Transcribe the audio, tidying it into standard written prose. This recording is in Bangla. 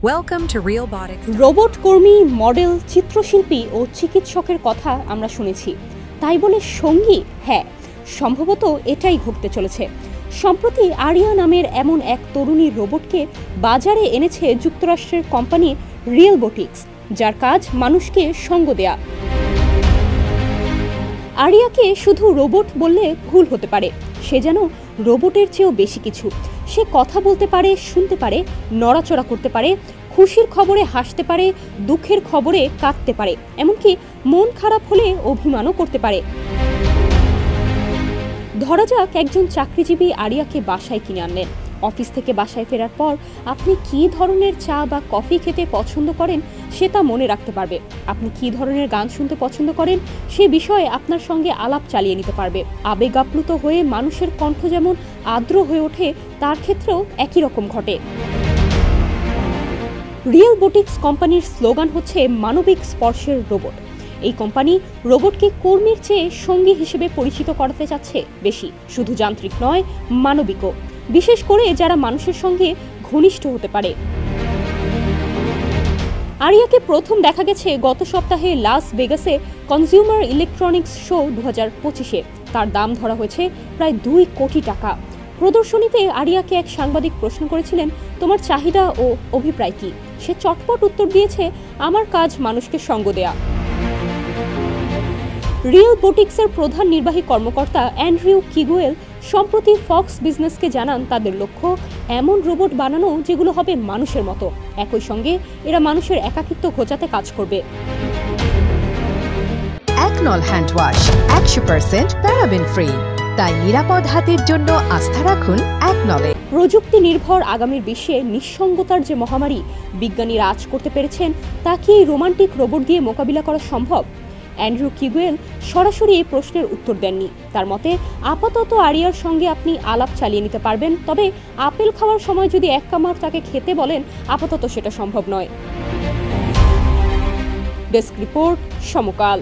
Welcome to Realbotix. রোবট কর্মী, মডেল, চিত্রশিল্পী ও চিকিৎসকের কথা আমরা শুনেছি। তাই বলে সঙ্গী? হ্যাঁ, সম্ভবত এটাই ঘটতে চলেছে। সম্প্রতি আরিয়া নামের এমন এক তরুণী রোবটকে বাজারে এনেছে যুক্তরাষ্ট্রের কোম্পানি রিয়েলবোটিক্স, যার কাজ মানুষকে সঙ্গ দেয়া। আরিয়াকে শুধু রোবট বললে ভুল হতে পারে, সে যেন রোবটের চেয়েও বেশি কিছু। সে কথা বলতে পারে, শুনতে পারে, নড়াচড়া করতে পারে, খুশির খবরে হাসতে পারে, দুঃখের খবরে কাঁদতে পারে, এমনকি মন খারাপ হলে অভিমানও করতে পারে। ধরা যাক একজন চাকরিজীবী আরিয়াকে বাসায় কিনে আনলেন। অফিস থেকে বাসায় ফেরার পর আপনি কী ধরনের চা বা কফি খেতে পছন্দ করেন সে তা মনে রাখতে পারবে। আপনি কী ধরনের গান শুনতে পছন্দ করেন সে বিষয়ে আপনার সঙ্গে আলাপ চালিয়ে নিতে পারবে। আবেগ আপ্লুত হয়ে মানুষের কণ্ঠ যেমন আর্দ্র হয়ে ওঠে, তার ক্ষেত্রেও একই রকম ঘটে। রিয়েলবোটিক্স কোম্পানির স্লোগান হচ্ছে মানবিক স্পর্শের রোবট। এই কোম্পানি রোবটকে কর্মীর চেয়ে সঙ্গী হিসেবে পরিচিত করাতে চাচ্ছে বেশি, শুধু যান্ত্রিক নয়, মানবিকও, বিশেষ করে যারা মানুষের সঙ্গে ঘনিষ্ঠ হতে পারে। আরিয়াকে প্রথম দেখা গেছে গত সপ্তাহে লাস ভেগাসে কনজিউমার ইলেকট্রনিক্স শো 2025-এ। তার দাম ধরা হয়েছে প্রায় 2 কোটি টাকা। প্রদর্শনীতে আরিয়াকে এক সাংবাদিক প্রশ্ন করেছিলেন, তোমার চাহিদা ও অভিপ্রায় কি? সে চটপট উত্তর দিয়েছে, আমার কাজ মানুষকে সঙ্গ দেয়া। রিয়েলবোটিক্সের প্রধান নির্বাহী কর্মকর্তা অ্যান্ড্রিউ কিগুয়েল সম্প্রতি ফক্স বিজনেসকে জানান তাদের লক্ষ্য এমন রোবট বানানো যেগুলো হবে মানুষের মতো, একই সঙ্গে এরা মানুষের একাকিত্ব ঘোচাতে কাজ করবে। একনল হ্যান্ড ওয়াশ 100% প্যারাবেন ফ্রি, তাই নিরাপদ হাতের জন্য আস্থা রাখুন একনলে। প্রযুক্তি নির্ভর আগামীর বিশ্বে নিঃসঙ্গতার যে মহামারী বিজ্ঞানীরা আজ করতে পেরেছেন, তা কি এই রোমান্টিক রোবট দিয়ে মোকাবিলা করা সম্ভব? অ্যান্ড্রু কিগুয়েল সরাসরি এই প্রশ্নের উত্তর দেননি। তার মতে, আপাতত আরিয়ার সঙ্গে আপনি আলাপ চালিয়ে নিতে পারবেন, তবে আপেল খাওয়ার সময় যদি এক কামড় তাকে খেতে বলেন, আপাতত সেটা সম্ভব নয়। ডেস্ক রিপোর্ট, সমকাল।